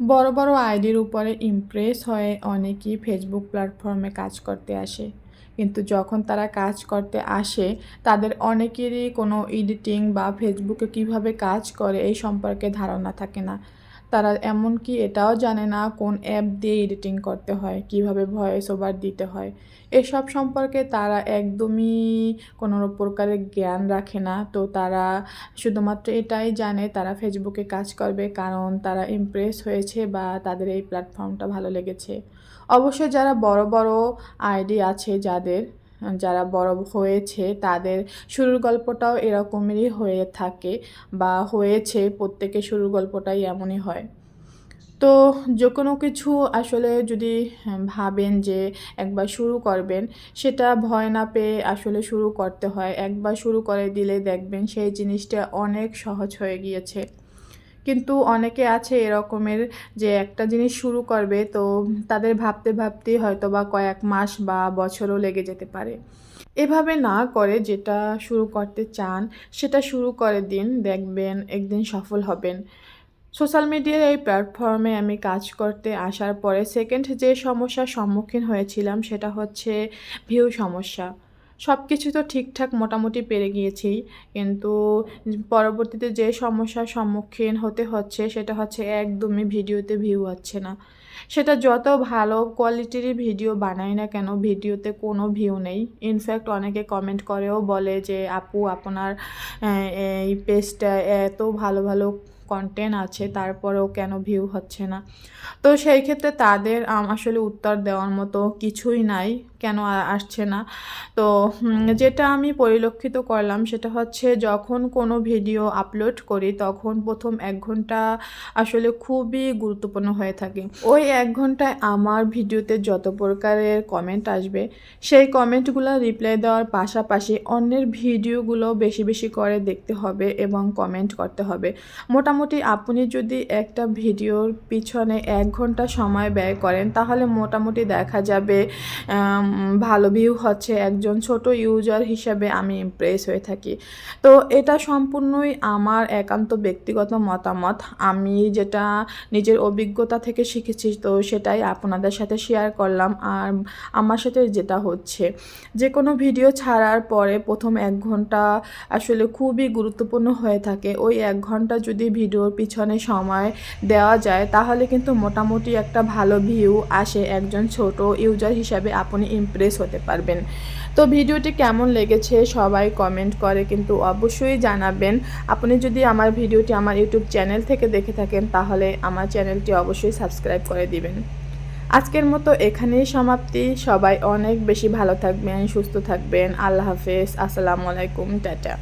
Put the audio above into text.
বড় বড় আইডির উপরে ইমপ্রেস হয়ে অনেকেই ফেসবুক প্ল্যাটফর্মে কাজ করতে আসে, কিন্তু যখন তারা কাজ করতে আসে তাদের অনেকেরই কোনো এডিটিং বা ফেসবুকে কিভাবে কাজ করে এই সম্পর্কে ধারণা থাকে না। তারা এমনকি এটাও জানে না কোন অ্যাপ দিয়ে এডিটিং করতে হয়, কিভাবে ভয়েস ওভার দিতে হয়। এসব সম্পর্কে তারা একদমই কোনো প্রকারের জ্ঞান রাখে না। তো তারা শুধুমাত্র এটাই জানে তারা ফেসবুকে কাজ করবে কারণ তারা ইমপ্রেস হয়েছে বা তাদের এই প্ল্যাটফর্মটা ভালো লেগেছে। অবশ্য যারা বড় বড় আইডি আছে, যারা বড় হয়েছে তাদের শুরুর গল্পটাও এরকমেরই হয়ে থাকে বা হয়েছে, প্রত্যেকের শুরুর গল্পটাই এমনই হয়। তো যে কোনো কিছু আসলে যদি ভাবেন যে একবার শুরু করবেন, সেটা ভয় না পেয়ে আসলে শুরু করতে হয়। একবার শুরু করে দিলে দেখবেন সেই জিনিসটা অনেক সহজ হয়ে গিয়েছে। কিন্তু অনেকে আছে এরকমের যে একটা জিনিস শুরু করবে তো তাদের ভাবতে ভাবতেই হয়তোবা কয়েক মাস বা বছরও লেগে যেতে পারে। এভাবে না করে যেটা শুরু করতে চান সেটা শুরু করে দিন, দেখবেন একদিন সফল হবেন। সোশ্যাল মিডিয়ার এই প্ল্যাটফর্মে আমি কাজ করতে আসার পরে সেকেন্ড যে সমস্যার সম্মুখীন হয়েছিলাম সেটা হচ্ছে ভিউ সমস্যা। সব কিছু তো ঠিকঠাক মোটামুটি পেরে গিয়েছি, কিন্তু পরবর্তীতে যে সমস্যার সম্মুখীন হতে হচ্ছে সেটা হচ্ছে একদমই ভিডিওতে ভিউ হচ্ছে না। সেটা যত ভালো কোয়ালিটিরই ভিডিও বানাই না কেন, ভিডিওতে কোনো ভিউ নেই। ইনফ্যাক্ট অনেকে কমেন্ট করেও বলে যে আপু আপনার এই পেজটা এত ভালো ভালো কন্টেন্ট আছে তারপরেও কেন ভিউ হচ্ছে না। তো সেই ক্ষেত্রে তাদের আসলে উত্তর দেওয়ার মতো কিছুই নাই, কেন আসছে না। তো যেটা আমি পরিলক্ষিত করলাম সেটা হচ্ছে যখন কোনো ভিডিও আপলোড করি তখন প্রথম 1 ঘন্টা আসলে খুবই গুরুত্বপূর্ণ হয়ে থাকে। ওই 1 ঘন্টায় আমার ভিডিওতে যত প্রকারের কমেন্ট আসবে সেই কমেন্টগুলো রিপ্লাই দেওয়ার পাশাপাশি অন্যের ভিডিওগুলো বেশি বেশি করে দেখতে হবে এবং কমেন্ট করতে হবে। মোটামুটি আপনি যদি একটা ভিডিওর পিছনে 1 ঘন্টা সময় ব্যয় করেন তাহলে মোটামুটি দেখা যাবে ভালো ভিউ হচ্ছে। একজন ছোট ইউজার হিসেবে আমি ইমপ্রেস হয়ে থাকি। তো এটা সম্পূর্ণই আমার একান্ত ব্যক্তিগত মতামত। আমি যেটা নিজের অভিজ্ঞতা থেকে শিখেছি তো সেটাই আপনাদের সাথে শেয়ার করলাম। আর আমার সাথে যেটা হচ্ছে, যে কোনো ভিডিও ছাড়ার পরে প্রথম 1 ঘন্টা আসলে খুবই গুরুত্বপূর্ণ হয়ে থাকে। ওই 1 ঘন্টা যদি ভিডিওর পিছনে সময় দেওয়া যায় তাহলে কিন্তু মোটামুটি একটা ভালো ভিউ আসে। একজন ছোট ইউজার হিসাবে আপনি ইমপ্রেস হতে পারবেন। তো ভিডিওটি কেমন লেগেছে সবাই কমেন্ট করে কিন্তু অবশ্যই জানাবেন। আপনি যদি আমার ভিডিওটি আমার ইউটিউব চ্যানেল থেকে দেখে থাকেন তাহলে আমার চ্যানেলটি অবশ্যই সাবস্ক্রাইব করে দিবেন। আজকের মতো এখানেই সমাপ্তি। সবাই অনেক বেশি ভালো থাকবেন, সুস্থ থাকবেন। আল্লাহ হাফেজ, আসসালামু আলাইকুম, টাটা।